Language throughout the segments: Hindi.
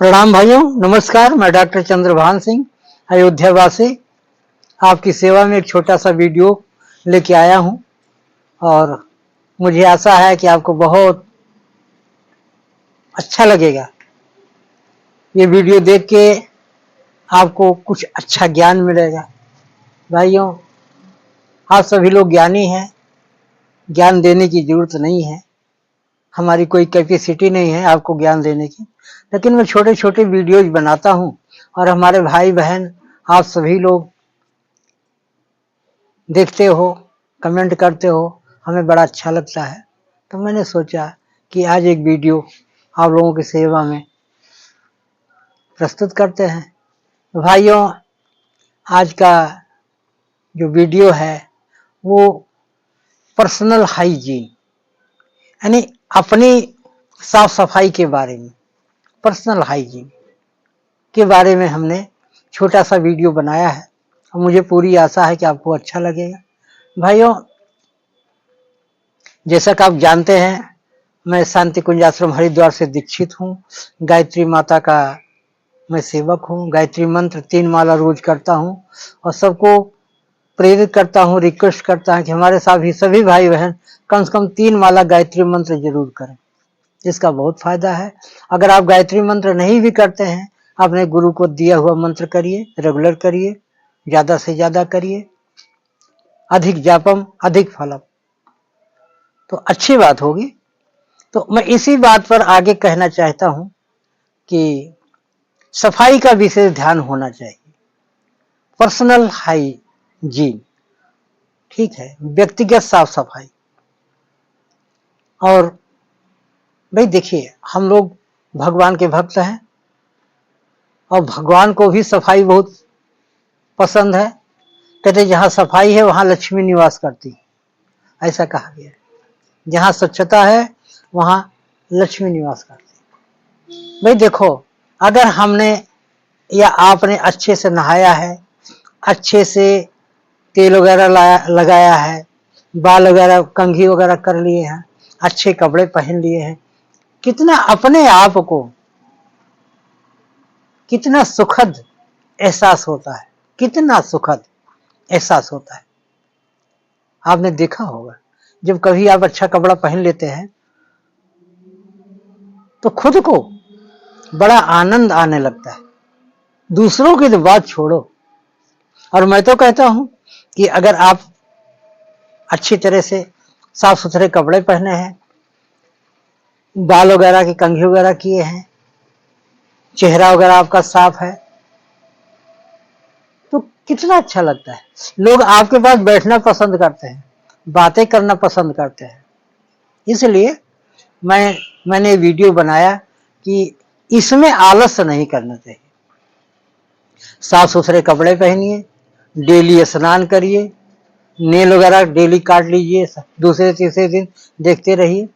प्रणाम भाइयों, नमस्कार। मैं डॉक्टर चंद्रभान सिंह, अयोध्या वासी, आपकी सेवा में एक छोटा सा वीडियो लेके आया हूं और मुझे आशा है कि आपको बहुत अच्छा लगेगा। ये वीडियो देख के आपको कुछ अच्छा ज्ञान मिलेगा। भाइयों, आप सभी लोग ज्ञानी हैं, ज्ञान देने की जरूरत नहीं है, हमारी कोई कैपेसिटी नहीं है आपको ज्ञान देने की, लेकिन मैं छोटे छोटे वीडियोज बनाता हूं और हमारे भाई बहन आप सभी लोग देखते हो, कमेंट करते हो, हमें बड़ा अच्छा लगता है। तो मैंने सोचा कि आज एक वीडियो आप लोगों की सेवा में प्रस्तुत करते हैं। भाइयों, आज का जो वीडियो है वो पर्सनल हाइजीन यानी अपनी साफ सफाई के बारे में, पर्सनल हाइजीन के बारे में हमने छोटा सा वीडियो बनाया है और मुझे पूरी आशा है कि आपको अच्छा लगेगा। भाइयों, जैसा कि आप जानते हैं, मैं शांति कुंज आश्रम हरिद्वार से दीक्षित हूँ। गायत्री माता का मैं सेवक हूँ। गायत्री मंत्र 3 माला रोज करता हूँ और सबको प्रेरित करता हूँ, रिक्वेस्ट करता है कि हमारे साथ भी सभी भाई बहन कम से कम 3 माला गायत्री मंत्र जरूर करें। इसका बहुत फायदा है। अगर आप गायत्री मंत्र नहीं भी करते हैं, अपने गुरु को दिया हुआ मंत्र करिए, रेगुलर करिए, ज्यादा से ज्यादा करिए। अधिक जापम अधिक फलम, तो अच्छी बात होगी। तो मैं इसी बात पर आगे कहना चाहता हूं कि सफाई का विशेष ध्यान होना चाहिए। पर्सनल हाइजीन, ठीक है, व्यक्तिगत साफ सफाई। और भाई देखिए, हम लोग भगवान के भक्त हैं और भगवान को भी सफाई बहुत पसंद है। कहते जहां सफाई है वहां लक्ष्मी निवास करती है, ऐसा कहा गया है। जहां स्वच्छता है वहां लक्ष्मी निवास करती है। भाई देखो, अगर हमने या आपने अच्छे से नहाया है, अच्छे से तेल वगैरह लगाया है, बाल वगैरह कंघी वगैरह कर लिए हैं, अच्छे कपड़े पहन लिए हैं, कितना अपने आप को कितना सुखद एहसास होता है, कितना सुखद एहसास होता है। आपने देखा होगा, जब कभी आप अच्छा कपड़ा पहन लेते हैं तो खुद को बड़ा आनंद आने लगता है। दूसरों की तो बात छोड़ो। और मैं तो कहता हूं कि अगर आप अच्छी तरह से साफ सुथरे कपड़े पहने हैं, बाल वगैरह की कंघी वगैरह किए हैं, चेहरा वगैरह आपका साफ है, तो कितना अच्छा लगता है। लोग आपके पास बैठना पसंद करते हैं, बातें करना पसंद करते हैं। इसलिए मैंने वीडियो बनाया कि इसमें आलस नहीं करना चाहिए। साफ सुथरे कपड़े पहनिए, डेली स्नान करिए, नेल वगैरह डेली काट लीजिए, दूसरे तीसरे दिन देखते रहिए।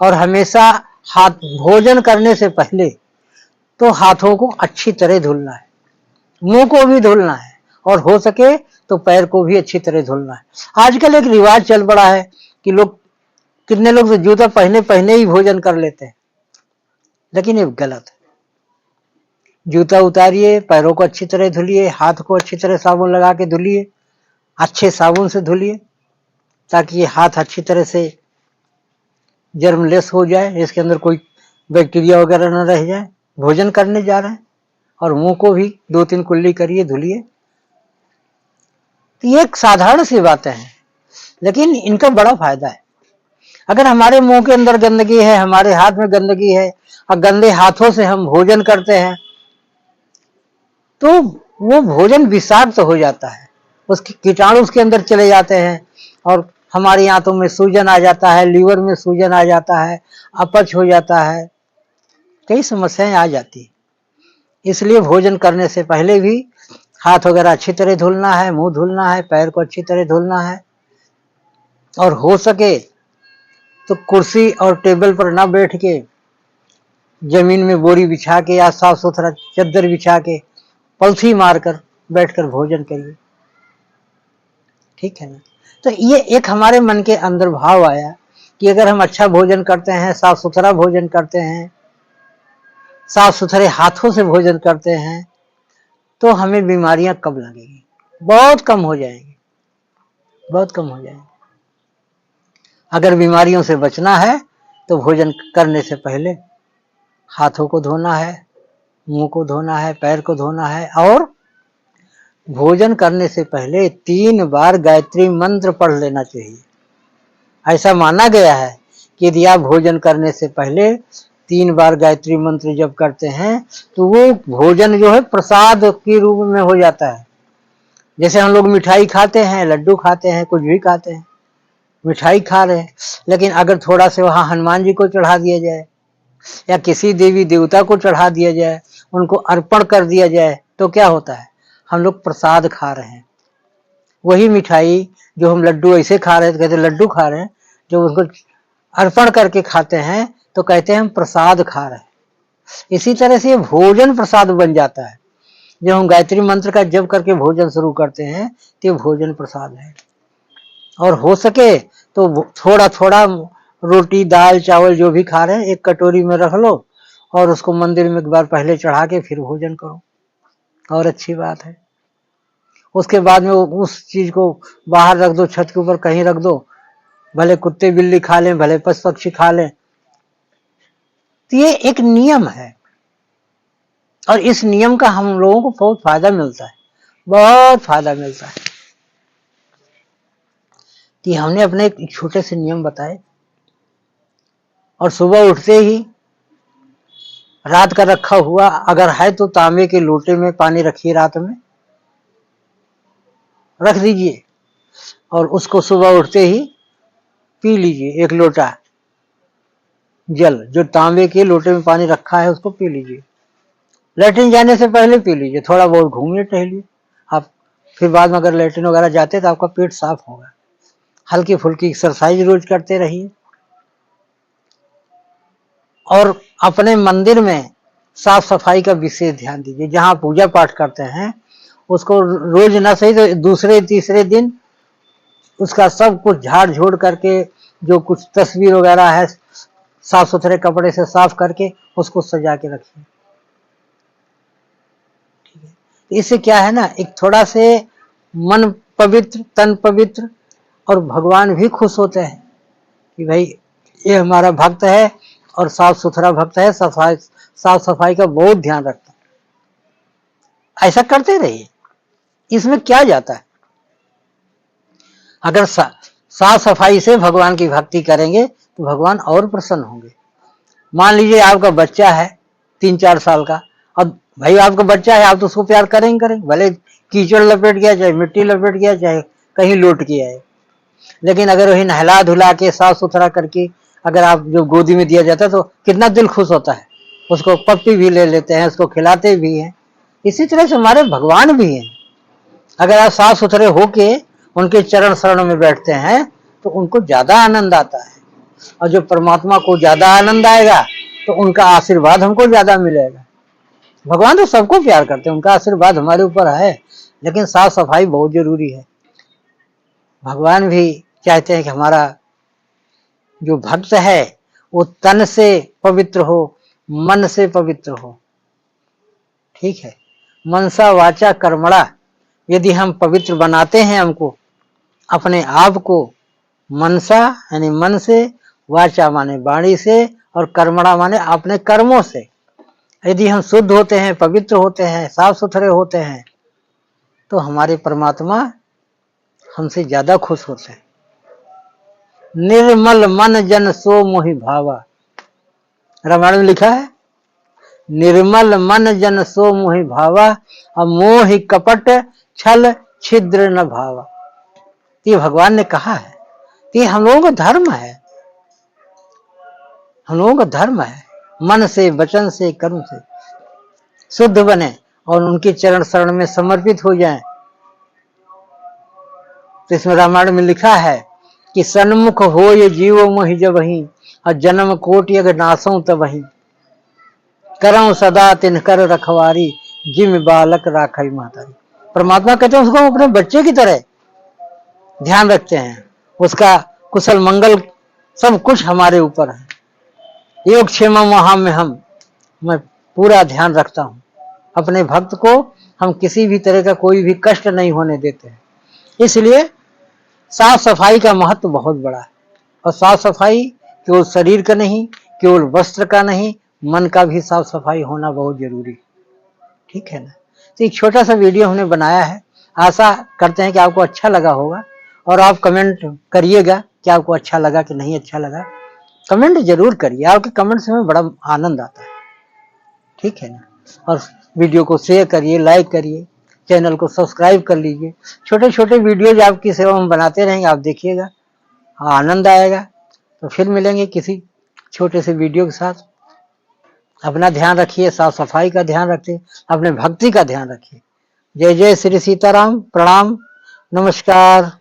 और हमेशा हाथ भोजन करने से पहले तो हाथों को अच्छी तरह धुलना है, मुंह को भी धुलना है और हो सके तो पैर को भी अच्छी तरह धुलना है। आजकल एक रिवाज चल पड़ा है कि कितने लोग तो जूता पहने पहने ही भोजन कर लेते हैं, लेकिन ये गलत है। जूता उतारिए, पैरों को अच्छी तरह धुलिए, हाथ को अच्छी तरह साबुन लगा के धुलिए, अच्छे साबुन से धुलिए, ताकि ये हाथ अच्छी तरह से जर्मलेस हो जाए, इसके अंदर कोई बैक्टीरिया वगैरह न रह जाए। भोजन करने जा रहे हैं। और मुंह को भी 2-3 कुल्ली करिए, धुलिए। तो ये एक साधारण सी बातें हैं, लेकिन इनका बड़ा फायदा है। अगर हमारे मुंह के अंदर गंदगी है, हमारे हाथ में गंदगी है और गंदे हाथों से हम भोजन करते हैं तो वो भोजन विषाक्त हो जाता है, उसके कीटाणु उसके अंदर चले जाते हैं और हमारी आंतों में सूजन आ जाता है, लीवर में सूजन आ जाता है, अपच हो जाता है, कई समस्याएं आ जाती है। इसलिए भोजन करने से पहले भी हाथ वगैरह अच्छी तरह धुलना है, मुंह धुलना है, पैर को अच्छी तरह धुलना है। और हो सके तो कुर्सी और टेबल पर ना बैठ के जमीन में बोरी बिछा के या साफ सुथरा चद्दर बिछा के पलथी मारकर बैठकर भोजन करिए, ठीक है ना। तो ये एक हमारे मन के अंदर भाव आया कि अगर हम अच्छा भोजन करते हैं, साफ सुथरा भोजन करते हैं, साफ सुथरे हाथों से भोजन करते हैं, तो हमें बीमारियां कब लगेगी? बहुत कम हो जाएंगी, बहुत कम हो जाएंगी। अगर बीमारियों से बचना है तो भोजन करने से पहले हाथों को धोना है, मुंह को धोना है, पैर को धोना है, और भोजन करने से पहले 3 बार गायत्री मंत्र पढ़ लेना चाहिए। ऐसा माना गया है कि यदि आप भोजन करने से पहले 3 बार गायत्री मंत्र जब करते हैं तो वो भोजन जो है प्रसाद के रूप में हो जाता है। जैसे हम लोग मिठाई खाते हैं, लड्डू खाते हैं, कुछ भी खाते हैं, मिठाई खा रहे हैं, लेकिन अगर थोड़ा से वहां हनुमान जी को चढ़ा दिया जाए या किसी देवी देवता को चढ़ा दिया जाए, उनको अर्पण कर दिया जाए, तो क्या होता है? हम लोग प्रसाद खा रहे हैं। वही मिठाई जो हम लड्डू ऐसे खा रहे हैं तो कहते हैं लड्डू खा रहे हैं, जो उनको अर्पण करके खाते हैं तो कहते हैं हम प्रसाद खा रहे हैं। इसी तरह से भोजन प्रसाद बन जाता है। जब हम गायत्री मंत्र का जप करके भोजन शुरू करते हैं तो भोजन प्रसाद है। और हो सके तो थोड़ा थोड़ा रोटी दाल चावल जो भी खा रहे हैं एक कटोरी में रख लो और उसको मंदिर में एक बार पहले चढ़ा के फिर भोजन करो, और अच्छी बात है। उसके बाद में उस चीज को बाहर रख दो, छत के ऊपर कहीं रख दो, भले कुत्ते बिल्ली खा लें, भले पशु पक्षी खा लें। तो ये एक नियम है, और इस नियम का हम लोगों को बहुत फायदा मिलता है, बहुत फायदा मिलता है। कि हमने अपने एक छोटे से नियम बताए, और सुबह उठते ही रात का रखा हुआ अगर है तो तांबे के लोटे में पानी रखिए, रात में रख दीजिए, और उसको सुबह उठते ही पी लीजिए। 1 लोटा जल जो तांबे के लोटे में पानी रखा है उसको पी लीजिए। लैट्रिन जाने से पहले पी लीजिए, थोड़ा बहुत घूमिए टहलिए आप, फिर बाद में अगर लैट्रिन वगैरह जाते तो आपका पेट साफ होगा। हल्की फुल्की एक्सरसाइज रोज करते रहिए, और अपने मंदिर में साफ सफाई का विशेष ध्यान दीजिए। जहां पूजा पाठ करते हैं उसको रोज ना सही तो दूसरे तीसरे दिन उसका सब कुछ झाड़ झोड़ करके, जो कुछ तस्वीर वगैरह है साफ सुथरे कपड़े से साफ करके उसको सजा के रखिए। ठीक है, इससे क्या है ना, एक थोड़ा से मन पवित्र, तन पवित्र, और भगवान भी खुश होते हैं कि भाई ये हमारा भक्त है और साफ सुथरा भक्त है, साफ सफाई का बहुत ध्यान रखता है। ऐसा करते रहिए, इसमें क्या जाता है? अगर साफ सफाई से भगवान की भक्ति करेंगे तो भगवान और प्रसन्न होंगे। मान लीजिए आपका बच्चा है 3-4 साल का, अब भाई आपका बच्चा है, आप तो उसको प्यार करेंगे करेंगे, भले कीचड़ लपेट गया, चाहे मिट्टी लपेट गया, चाहे कहीं लौट गया है, लेकिन अगर वही नहला धुला के साफ सुथरा करके अगर आप जो गोदी में दिया जाता है तो कितना दिल खुश होता है। उसको पप्पी भी ले लेते हैं, उसको खिलाते भी हैं। इसी तरह से हमारे भगवान भी हैं। अगर आप साफ सुथरे होके उनके चरण शरण में बैठते हैं तो उनको ज्यादा आनंद आता है, और जो परमात्मा को ज्यादा आनंद आएगा तो उनका आशीर्वाद हमको ज्यादा मिलेगा। भगवान तो सबको प्यार करते हैं, उनका आशीर्वाद हमारे ऊपर है, लेकिन साफ सफाई बहुत जरूरी है। भगवान भी चाहते हैं कि हमारा जो भक्त है वो तन से पवित्र हो, मन से पवित्र हो। ठीक है, मनसा वाचा कर्मणा, यदि हम पवित्र बनाते हैं हमको अपने आप को, मनसा यानी मन से, वाचा माने वाणी से, और कर्मणा माने अपने कर्मों से, यदि हम शुद्ध होते हैं, पवित्र होते हैं, साफ सुथरे होते हैं, तो हमारे परमात्मा हमसे ज्यादा खुश होते हैं। निर्मल मन जन सो मोहि भावा, रामायण में लिखा है, निर्मल मन जन सो मोहि भावा, मोहि कपट छल छिद्र न भावा। ये भगवान ने कहा है, ये हम लोगों का धर्म है, हम लोगों का धर्म है। मन से, वचन से, कर्म से शुद्ध बने और उनके चरण शरण में समर्पित हो जाएं। तो इसमें रामायण में लिखा है कि सन्मुख हो ये जीवो मोहि जबहि, और जन्म कोटि अगर नासों तबहि, करऊं सदा तिनकर रखवारी, जिम बालक राखई महतारी। परमात्मा कहते हैं उसको अपने बच्चे की तरह ध्यान रखते हैं, उसका कुशल मंगल सब कुछ हमारे ऊपर है। योग क्षेम वहां में हम, मैं पूरा ध्यान रखता हूँ। अपने भक्त को हम किसी भी तरह का कोई भी कष्ट नहीं होने देते हैं। इसलिए साफ सफाई का महत्व बहुत बड़ा है। और साफ सफाई केवल शरीर का नहीं, केवल वस्त्र का नहीं, मन का भी साफ सफाई होना बहुत जरूरी है। ठीक है ना। तो एक छोटा सा वीडियो हमने बनाया है, आशा करते हैं कि आपको अच्छा लगा होगा। और आप कमेंट करिएगा कि आपको अच्छा लगा कि नहीं अच्छा लगा। कमेंट जरूर करिए, आपके कमेंट से हमें बड़ा आनंद आता है। ठीक है ना। और वीडियो को शेयर करिए, लाइक करिए, चैनल को सब्सक्राइब कर लीजिए। छोटे छोटे वीडियोज आपकी सेवा में बनाते रहेंगे, आप देखिएगा, आनंद आएगा। तो फिर मिलेंगे किसी छोटे से वीडियो के साथ। अपना ध्यान रखिए, साफ सफाई का ध्यान रखिए, अपने भक्ति का ध्यान रखिए। जय जय श्री सीताराम। प्रणाम, नमस्कार।